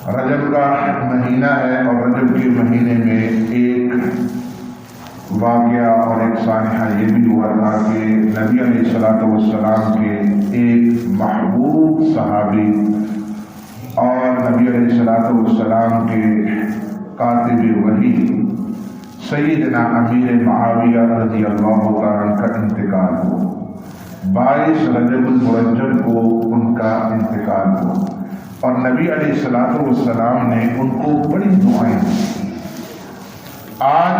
رجب کا مہینہ ہے اور رجب کے مہینے میں ایک واقعہ اور ایک سانحہ یہ بھی ہوا تھا کہ نبی علیہ السلام کے ایک محبوب صحابی اور نبی علیہ السلام کے کاتب وحی سیدنا امیر معاویہ رضی اللہ تعالیٰ عنہ کا انتقال ہو۔ 22 رجب المرجب کو ان کا انتقال ہو اور نبی علیہ السلام نے ان کو بڑی دعائیں دی۔ آج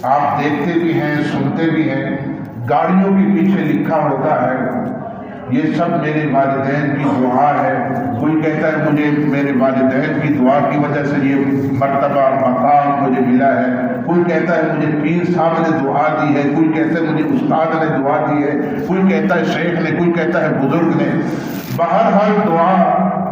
آپ دیکھتے بھی ہیں، سنتے بھی ہیں، گاڑیوں کے پیچھے لکھا ہوتا ہے یہ سب میرے والدین کی دعا ہے۔ کوئی کہتا ہے مجھے میرے والدین کی دعا کی وجہ سے یہ مرتبہ مقام مجھے ملا ہے، کوئی کہتا ہے مجھے پیر صاحب نے دعا دی ہے، کوئی کہتا ہے مجھے استاد نے دعا دی ہے، کوئی کہتا ہے شیخ نے، کوئی کہتا ہے بزرگ نے۔ بہرحال دعا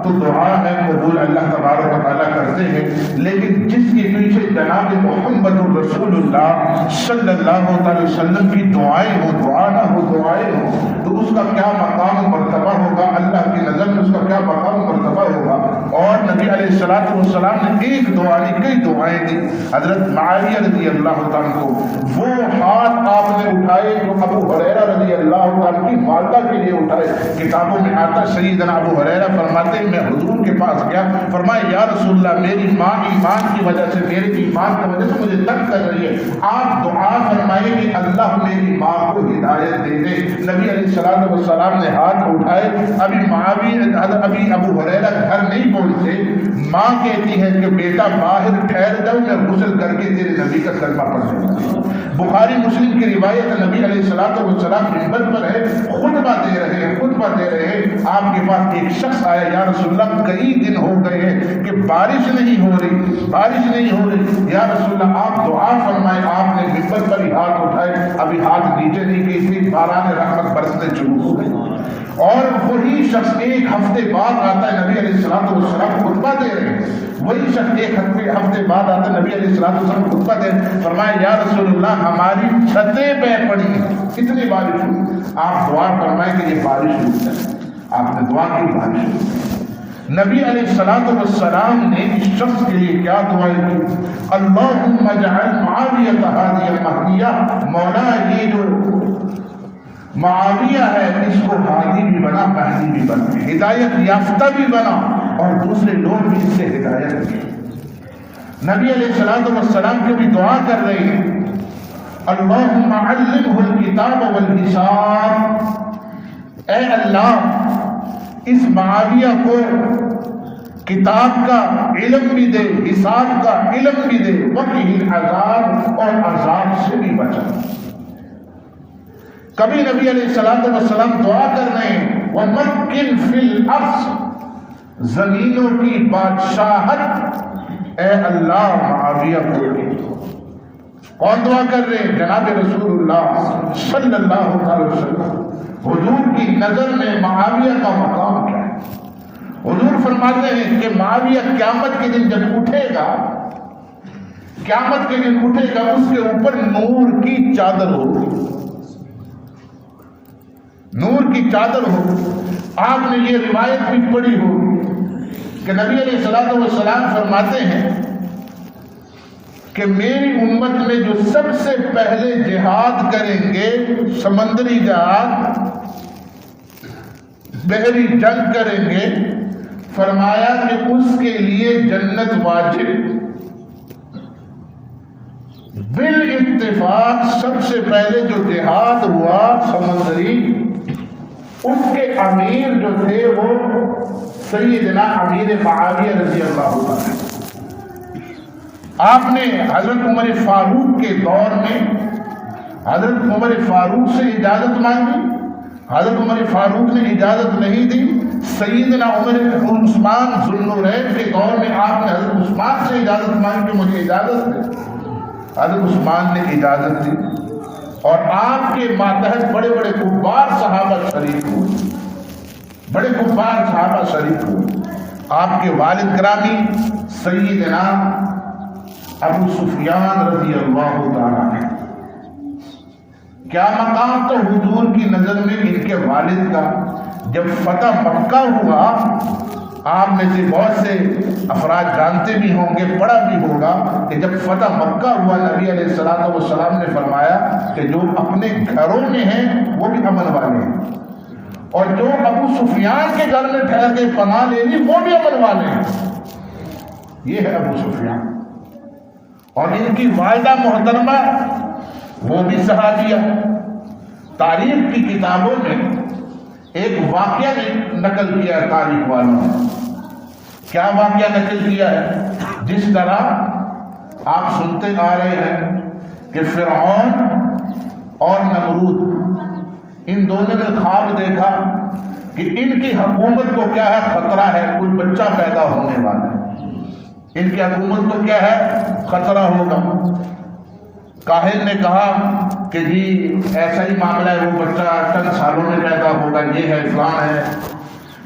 تو دعا ہے، قبول اللہ تبارک و تعالیٰ کرتے ہیں، لیکن جس کے پیچھے جناب محمد رسول اللہ صلی اللہ علیہ وسلم کی دعائیں ہو، دعا نہ ہو دعائیں ہو، تو اس کا کیا مقام و مرتبہ ہوگا، اللہ کی نظر میں اس کا کیا مقام و مرتبہ ہوگا۔ اور نبی علیہ السلام نے ایک دعا نہیں کئی دعائیں دی۔ حضرت معاویہ رضی اللہ تعالیٰ کو وہ ہاتھ آپ نے اٹھائے جو ابو ہریرہ رضی اللہ تعالیٰ کی والدہ کے لیے اٹھائے۔ کتابوں میں آتا سیدنا ابو ہریرہ فرماتے ہیں میں حضور کے پاس گیا، فرمایا یا رسول اللہ میری ماں ایمان کی وجہ سے، میرے ایمان کی وجہ سے مجھے تنگ کر رہی ہے، آپ دعا فرمائیں کہ اللہ میری ماں کو ہدایت دے دے۔ نبی علیہ السلام نے ہاتھ اٹھائے۔ ابھی ابو ہریرہ گھر نہیں پہنچے، ماں کہتی ہے کہ بیٹا باہر ٹھہر جاؤ، میں غسل کر کے تیرے نبی کا کلمہ پڑھنے لگا۔ بخاری مسلم کی روایت ہے، نبی علیہ السلام منبر پر ہے، خطبہ دے رہے ہیں، آپ کے پاس ایک شخص آیا، یا رسول اللہ کئی دن ہو گئے ہیں کہ بارش نہیں ہو رہی، یا رسول اللہ آپ دعا فرمائے۔ آپ نے منبر پر ہی ہاتھ اٹھائے، ابھی ہاتھ نیچے نہیں گئی تھی، باران رحمت برسنے شروع ہو گئی۔ اور وہی شخص ایک ہفتے بعد آتا ہے، نبی علیہ السلام خطبہ دے رہے ہیں، وہی شخص ایک ہفتے بعد آتا ہے، نبی علیہ السلام خطبہ دے، فرمایا یا رسول اللہ ہماری چھتیں بہ پڑی، کتنی بارش ہوئی، آپ دعا فرمائیں کہ یہ بارش ہوئی ہے۔ آپ نے دعا کی، بارش ہوئی۔ نبی علیہ السلام نے اس شخص کے لیے کیا دعائیں کی؟ اللہم اجعل معاویہ ہادی المہدیہ، مولا یہ جو معاویہ ہے اس کو ہادی بھی بنا، مہدی بھی بنا، ہدایت یافتہ بھی بنا، اور دوسرے لوگ بھی اس سے ہدایت کی۔ نبی علیہ السلام کی بھی دعا کر رہے ہیں، اللہم علمہ الکتاب والحساب، اے اللہ اس معاویہ کو کتاب کا علم بھی دے، حساب کا علم بھی دے، وقہ العذاب اور عذاب سے بھی بچا۔ کبھی نبی علیہ السلام دعا کر رہے ہیں وَمَكِّنْ فِي الْأَرْضِ، زمینوں کی بادشاہت اے اللہ معاویہ کو دے۔ کون دعا کر رہے ہیں؟ جناب رسول اللہ صلی اللہ علیہ وسلم۔ حضور کی نظر میں معاویہ کا مقام کیا ہے؟ حضور فرماتے ہیں کہ معاویہ قیامت کے دن جب اٹھے گا، اس کے اوپر نور کی چادر ہوگی، نور کی چادر ہوگی۔ آپ نے یہ روایت بھی پڑھی ہوگی کہ نبی علیہ السلام فرماتے ہیں کہ میری امت میں جو سب سے پہلے جہاد کریں گے، سمندری جہاد، بحری جنگ کریں گے، فرمایا کہ اس کے لیے جنت واجب۔ بالاتفاق سب سے پہلے جو جہاد ہوا سمندری، اس کے امیر جو تھے وہ سیدنا امیر معاویہ رضی اللہ عنہ۔ آپ نے حضرت عمر فاروق کے دور میں حضرت عمر فاروق سے اجازت مانگی، حضرت عمر فاروق نے اجازت نہیں دی۔ سیدنا عثمان ذو النورین کے دور میں آپ نے حضرت عثمان سے اجازت مانگی کہ مجھے اجازت دے، حضرت عثمان نے اجازت دی، اور آپ کے ماتحت بڑے بڑے کفار صحابہ شریک ہوئے، آپ کے والد گرامی سیدنا ابو سفیان رضی اللہ تعالیٰ عنہ۔ کیا مقام تو حضور کی نظر میں ان کے والد کا۔ جب فتح مکہ ہوا آپ میں سے بہت سے افراد جانتے بھی ہوں گے، پڑھا بھی ہوگا کہ جب فتح مکہ ہوا نبی علیہ الصلوۃ والسلام نے فرمایا کہ جو اپنے گھروں میں ہیں وہ بھی امن والے ہیں، اور جو ابو سفیان کے گھر میں ٹھہر کے پناہ لے لی وہ بھی امن والے ہیں۔ یہ ہے ابو سفیان، اور ان کی والدہ محترمہ وہ بھی صحابیہ۔ تاریخ کی کتابوں میں ایک واقعہ نقل کیا ہے تاریخ والوں نے۔ کیا واقعہ نقل کیا ہے؟ جس طرح آپ سنتے آ رہے ہیں کہ فرعون اور نمرود ان دونوں نے خواب دیکھا کہ ان کی حکومت کو کیا ہے خطرہ ہے، کوئی بچہ پیدا ہونے والا ہے، ان کی حکومت کو کیا ہے خطرہ ہوگا۔ کاہن نے کہا کہ جی ایسا ہی معاملہ ہے، وہ بچہ چند سالوں میں پیدا ہوگا، یہ ہے فلان ہے۔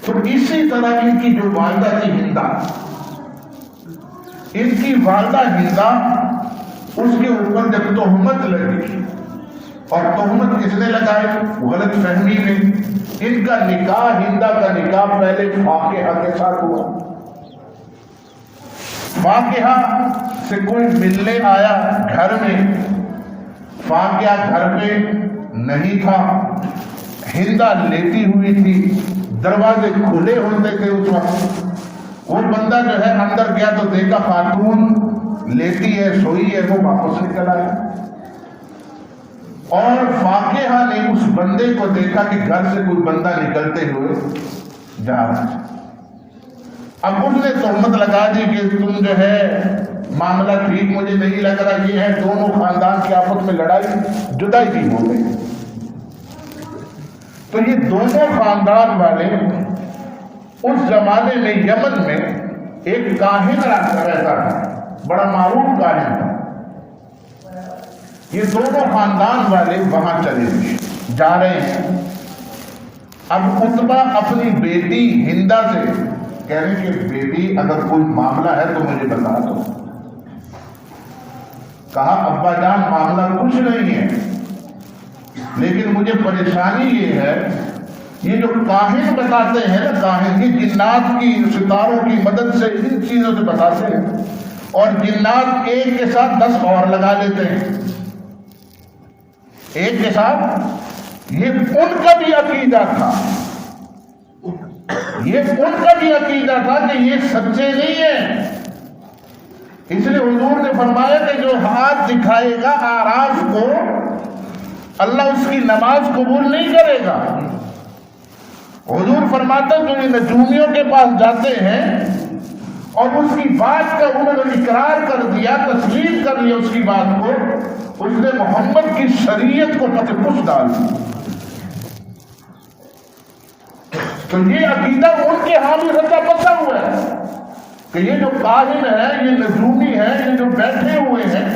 تو اسی طرح ان کی جو والدہ تھی ہندا، ان کی والدہ ہندا، اس کے اوپر جب تہمت لگی، اور تہمت کس نے لگائی؟ غلط فہمی میں۔ ان کا نکاح، ہندا کا نکاح پہلے فاقہ کے ساتھ ہوا۔ فاقہ سے کوئی ملنے آیا گھر میں، فاقہ گھر پہ نہیں تھا، ہندا لیٹی ہوئی تھی، دروازے کھلے ہوتے تھے اس وقت۔ وہ بندہ جو ہے اندر گیا تو دیکھا خاتون لیٹی ہے، سوئی ہے، وہ واپس نکل آیا، اور فاقہ نے اس بندے کو دیکھا کہ گھر سے کوئی بندہ نکلتے ہوئے جا رہا ہے۔ اب اس نے تہمت لگا دی کہ تم جو ہے معاملہ ٹھیک مجھے نہیں لگ رہا، یہ ہے۔ دونوں خاندان کی آپس میں لڑائی، جدائی بھی ہو گئی۔ تو یہ دونوں خاندان والے اس زمانے میں یمن میں ایک کاہن رہتا تھا، بڑا معروف کاہن تھا۔ یہ دونوں خاندان والے وہاں چلے گئے، جا رہے ہیں۔ اب عتبہ اپنی بیٹی ہندا سے کہہ رہے کہ بیٹی اگر کوئی معاملہ ہے تو مجھے بتا دو۔ کہا ابا جان معاملہ کچھ نہیں ہے، لیکن مجھے پریشانی یہ ہے، یہ جو کاہن بتاتے ہیں نا، کاہن یہ جنات کی، ستاروں کی مدد سے ان چیزوں سے بتاتے ہیں، اور جنات ایک کے ساتھ 10 اور لگا لیتے ہیں ایک کے ساتھ۔ یہ ان کا بھی عقیدہ تھا، یہ ان کا بھی عقیدہ تھا کہ یہ سچے نہیں ہیں۔ اس لیے حضور نے فرمایا کہ جو ہاتھ دکھائے گا آراف کو، اللہ اس کی نماز قبول نہیں کرے گا۔ حضور فرماتا جو یہ نجومیوں کے پاس جاتے ہیں اور اس کی بات کا انہوں نے اقرار کر دیا، تسلیم کر لیا اس کی بات کو، اس نے محمد کی شریعت کو پتہ پوچھ ڈال دی۔ تو یہ عقیدہ ان کے حامی رضا پسا ہوا ہے کہ یہ جو کاہن ہے، یہ نجومی ہے، یہ جو بیٹھے ہوئے ہیں،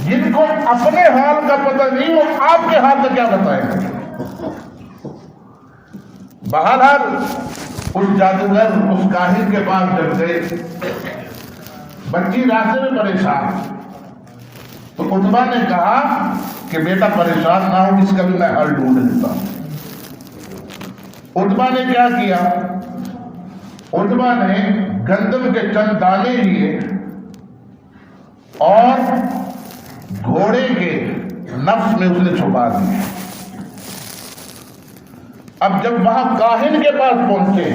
جن کو اپنے حال کا پتہ نہیں، وہ آپ کے حال کا کیا بتائیں گے۔ بہرحال اس جادوگر اس کاہن کے پاس جب گئے، بچی راستے میں پریشان، تو عتبہ نے کہا کہ بیٹا پریشان نہ ہو، اس کا بھی میں حل ڈھونڈ دیتا ہوں۔ عتبہ نے کیا کیا؟ عتبہ نے گندم کے چند دانے لیے اور گھوڑے کے نفس میں اس نے چھپا دیے۔ اب جب وہاں کاہن کے پاس پہنچے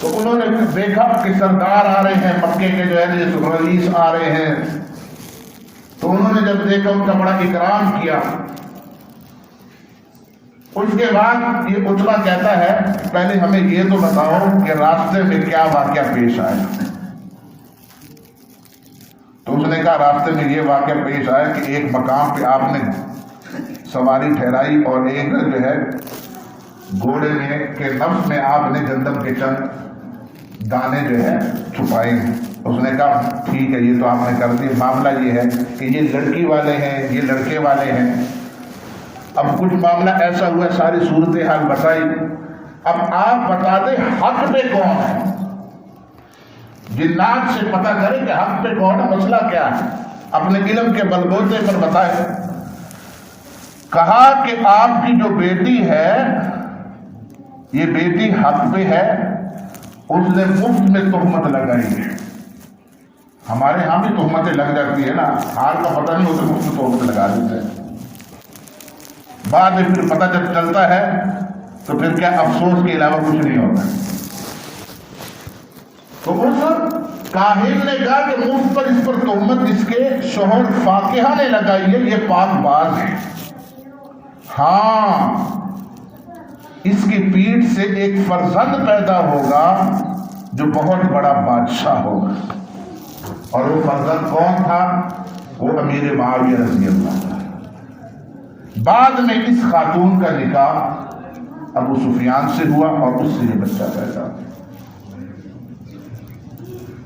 تو انہوں نے دیکھا کہ سردار آ رہے ہیں، مکے کے جو ہے رئیس آ رہے ہیں، تو انہوں نے جب دیکھا ان کا بڑا اکرام کیا۔ اس کے بعد یہ عتبہ کہتا ہے پہلے ہمیں یہ تو بتاؤ کہ راستے میں کیا واقعہ پیش آیا۔ تو اس نے کہا راستے میں یہ واقعہ پیش آیا کہ ایک مقام پہ آپ نے سواری ٹھہرائی اور ایک جو ہے گھوڑے میں کے نفس میں آپ نے گندم کے چند دانے جو ہے چھپائے ہیں۔ اس نے کہا ٹھیک ہے، یہ تو آپ نے کر دیا، معاملہ یہ ہے کہ یہ لڑکی والے ہیں، یہ لڑکے والے ہیں۔ اب کچھ معاملہ ایسا ہوا ہے، ساری صورتحال بتائی۔ اب آپ بتا دیں حق پہ کون ہے، جنات سے پتہ کریں کہ حق پہ کون ہے، مسئلہ کیا ہے، اپنے علم کے بلبوتے پر بتائیں۔ کہا کہ آپ کی جو بیٹی ہے یہ بیٹی حق پہ ہے، اس نے مفت میں تہمت لگائی ہے۔ ہمارے ہاں بھی تہمتیں لگ جاتی ہے نا، حال کا پتہ نہیں ہوتا، مفت میں تہمت لگا دیتے ہیں، بعد میں پھر پتہ جب چلتا ہے تو پھر کیا افسوس کے علاوہ کچھ نہیں ہوتا۔ تو اس کاہن نے کہا کہ مفت پر اس پر تہمت اس کے شوہر فاقیہ نے لگائی ہے، یہ پاک باز ہے، ہاں اس کی پیٹھ سے ایک فرزند پیدا ہوگا جو بہت بڑا بادشاہ ہوگا۔ اور وہ فرزند کون تھا؟ وہ امیر معاویہ رضی اللہ عنہ۔ بعد میں اس خاتون کا نکاح ابو سفیان سے ہوا اور اس سے یہ بچہ پیدا ہوا۔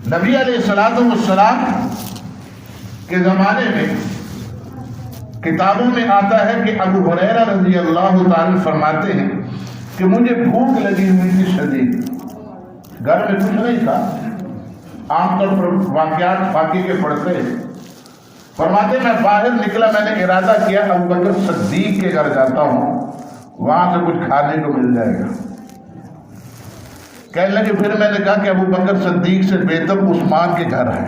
نبی علیہ الصلوۃ والسلام کے زمانے میں کتابوں میں آتا ہے کہ ابو ہریرہ رضی اللہ تعالی فرماتے ہیں کہ مجھے بھوک لگی ہوئی تھی شدید، گھر میں کچھ نہیں تھا، عام طور پر واقعات فاقی کے پڑھتے ہیں، فرماتے میں باہر نکلا، میں نے ارادہ کیا ابو بکر صدیق کے گھر جاتا ہوں، وہاں سے کچھ کھانے کو مل جائے گا۔ کہنے لگے پھر میں نے کہا کہ ابو بکر صدیق سے بہتر عثمان کے گھر ہے،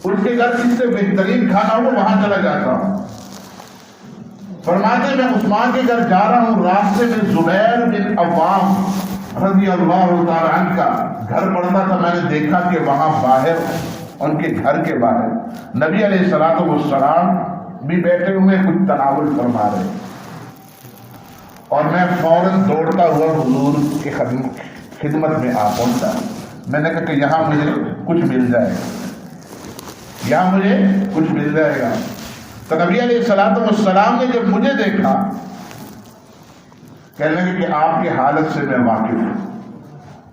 ان کے گھر جس سے بہترین کھانا ہو وہاں چلا جاتا ہوں۔ فرماتے میں عثمان کے گھر جا رہا ہوں، راستے میں زبیر بن عوام رضی اللہ تعالی عنہ کا گھر پڑتا تھا، میں نے دیکھا کہ وہاں باہر ان کے گھر کے باہر نبی علیہ الصلوۃ والسلام بھی بیٹھے ہوئے کچھ تناول فرما رہے، اور میں فوراً دوڑتا ہوا حضور کی خدمت میں آ پہنچا۔ میں نے کہا کہ یہاں مجھے کچھ مل جائے گا، یہاں مجھے کچھ مل جائے گا۔ تو نبی علیہ الصلوۃ والسلام نے جب مجھے دیکھا، کہنے لگے کہ آپ کی حالت سے میں واقف ہوں،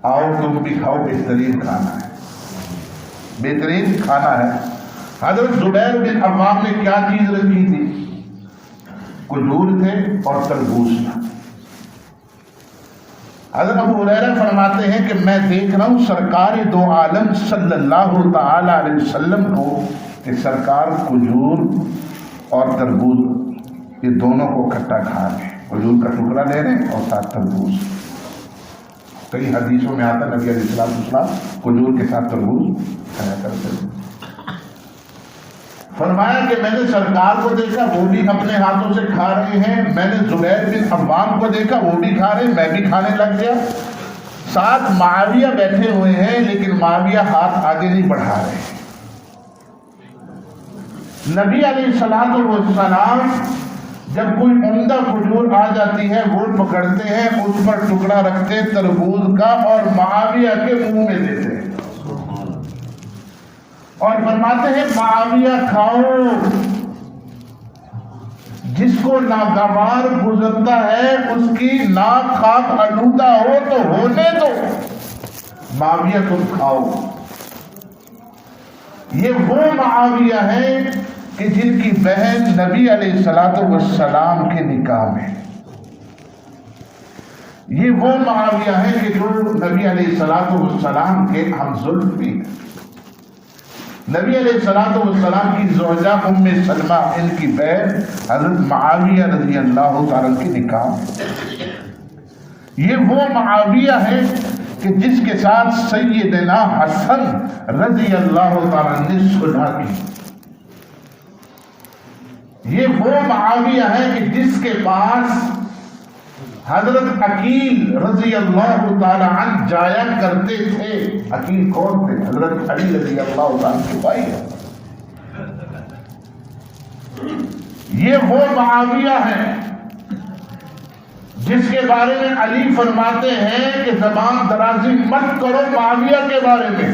آؤ تم بھی کھاؤ، بہترین کھانا ہے، بہترین کھانا ہے۔ حضرت زبیر بن عوام نے کیا چیز رکھی تھی؟ کھجور تھے اور تربوز تھا۔ حضرت ابو ہریرہ فرماتے ہیں کہ میں دیکھ رہا ہوں سرکار دو عالم صلی اللہ تعالی علیہ وسلم کو کہ سرکار کھجور اور تربوز یہ دونوں کو اکٹھا کھا رہے ہیں، کھجور کا ٹکڑا لے رہے ہیں اور ساتھ تربوز۔ کئی حدیثوں میں آتا نبی علیہ السلام کھجور کے ساتھ تربوز کھایا کرتے ہیں۔ فرمایا کہ میں نے سرکار کو دیکھا وہ بھی اپنے ہاتھوں سے کھا رہے ہیں، میں نے زبیر بن عوام کو دیکھا وہ بھی کھا رہے ہیں، میں بھی کھانے لگ گیا۔ ساتھ معاویہ بیٹھے ہوئے ہیں لیکن معاویہ ہاتھ آگے نہیں بڑھا رہے ہیں۔ نبی علیہ الصلوۃ والسلام جب کوئی عمدہ کھجور آ جاتی ہے وہ پکڑتے ہیں، اس پر ٹکڑا رکھتے تربوز کا اور معاویہ کے منہ میں دیتے ہیں اور فرماتے ہیں معاویہ کھاؤ، جس کو ناگوار گزرتا ہے اس کی ناک خاک آلودہ ہو تو ہونے دو، معاویہ تم کھاؤ۔ یہ وہ معاویہ ہیں کہ جن کی بہن نبی علیہ الصلوۃ والسلام کے نکاح میں، یہ وہ معاویہ ہیں کہ جو نبی علیہ الصلوۃ والسلام کے ہم زلفی ہیں۔ نبی علیہ الصلوۃ والسلام کی زوجہ ام سلمہ ان کی بہن حضرت معاویہ رضی اللہ تعالیٰ کے نکاح میں۔ یہ وہ معاویہ ہیں کہ جس کے ساتھ سیدنا حسن رضی اللہ تعالیٰ نے صلح کی۔ یہ وہ معاویہ ہے کہ جس کے پاس حضرت عقیل رضی اللہ تعالی عنہ جایا کرتے تھے۔ عقیل کون تھے؟ حضرت علی رضی اللہ تعالی کے بھائی ہیں۔ یہ وہ معاویہ ہیں جس کے بارے میں علی فرماتے ہیں کہ زبان درازی مت کرو معاویہ کے بارے میں۔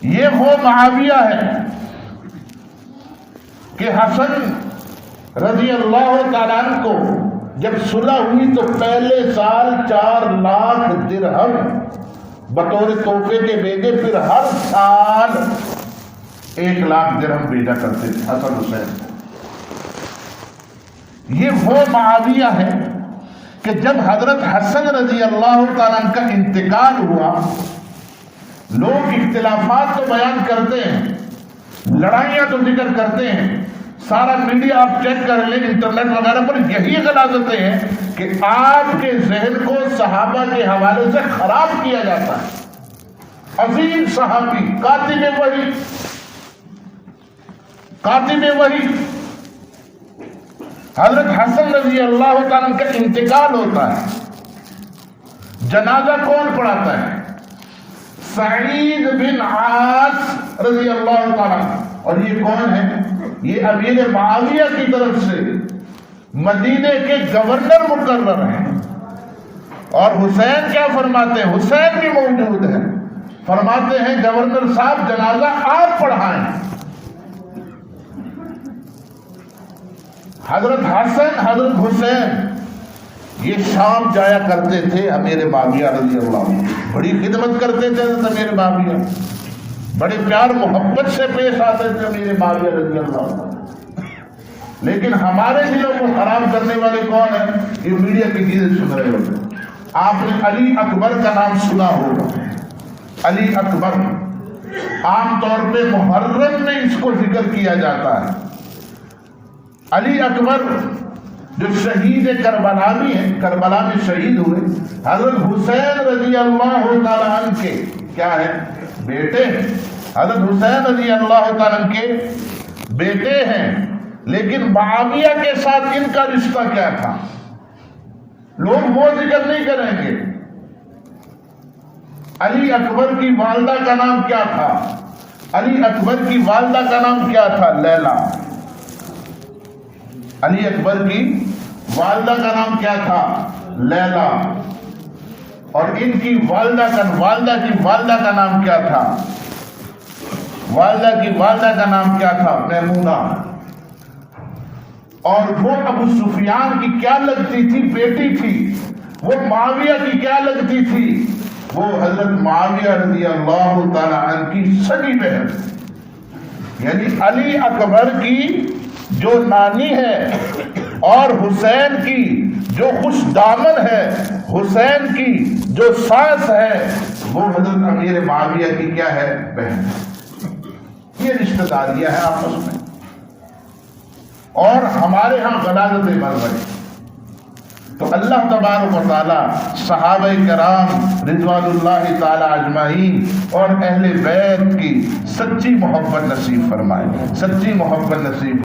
یہ وہ معاویہ ہے کہ حسن رضی اللہ تعالیٰ عنہ کو جب صلح ہوئی تو پہلے سال 4 لاکھ درہم بطور تحفے کے بھیجے، پھر ہر سال 1 لاکھ درہم بھیجا کرتے تھے حسن حسین۔ یہ وہ معاویہ ہے کہ جب حضرت حسن رضی اللہ تعالیٰ عنہ کا انتقال ہوا، لوگ اختلافات تو بیان کرتے ہیں، لڑائیاں تو ذکر کرتے ہیں، سارا میڈیا آپ چیک کر لیں، انٹرنیٹ وغیرہ پر یہی غلاظتیں ہیں کہ آپ کے ذہن کو صحابہ کے حوالے سے خراب کیا جاتا ہے۔ عظیم صحابی، کاتب وحی حضرت حسن رضی اللہ تعالیٰ کا انتقال ہوتا ہے، جنازہ کون پڑھاتا ہے؟ سعید بن عاص رضی اللہ تعالیٰ۔ اور یہ کون ہے؟ یہ امیر معاویہ کی طرف سے مدینے کے گورنر مقرر ہیں۔ اور حسین کیا فرماتے ہیں؟ حسین بھی موجود ہے، فرماتے ہیں گورنر صاحب جنازہ آپ پڑھائیں۔ حضرت حسن، حضرت حسین یہ شام جایا کرتے تھے امیر معاویہ رضی اللہ عنہ، بڑی خدمت کرتے تھے امیر معاویہ، بڑے پیار محبت سے پیش آتے تھے امیر معاویہ رضی اللہ عنہ۔ لیکن ہمارے دلوں کو خراب کرنے والے کون ہیں؟ یہ میڈیا کی چیزیں سن رہے ہوتے ہیں۔ آپ نے علی اکبر کا نام سنا ہوگا، علی اکبر عام طور پہ محرم میں اس کو ذکر کیا جاتا ہے۔ علی اکبر جو شہید کربلا بھی ہیں، کربلا میں شہید ہوئے، حضرت حسین رضی اللہ تعالیٰ عنہ کے کیا ہے؟ بیٹے ہیں۔ حضرت حسین رضی اللہ تعالیٰ عنہ کے بیٹے ہیں، لیکن معاویہ کے ساتھ ان کا رشتہ کیا تھا لوگ وہ ذکر نہیں کریں گے۔ علی اکبر کی والدہ کا نام کیا تھا؟ علی اکبر کی والدہ کا نام کیا تھا؟ لیلا۔ علی اکبر کی والدہ کا نام کیا تھا؟ لیلا۔ اور ان کی والدہ کا نام کیا تھا؟ والدہ کی والدہ کا نام کیا تھا؟ میمونہ۔ اور وہ ابو سفیان کی کیا لگتی تھی؟ بیٹی تھی۔ وہ معاویہ کی کیا لگتی تھی؟ وہ حضرت معاویہ رضی اللہ تعالی عنہ کی سگی بہن، یعنی علی اکبر کی جو نانی ہے اور حسین کی جو خوش دامن ہے، حسین کی جو ساس ہے، وہ حضرت امیر معاویہ کی کیا ہے؟ بہن۔ یہ رشتہ داریاں ہیں آپس میں، اور ہمارے ہاں غلاظتیں بڑھ رہی۔ تو اللہ تبارک و تعالی صحابہ کرام رضوان اللہ تعالی اجمعین اور اہل بیت کی سچی محبت نصیب فرمائے، سچی محبت نصیب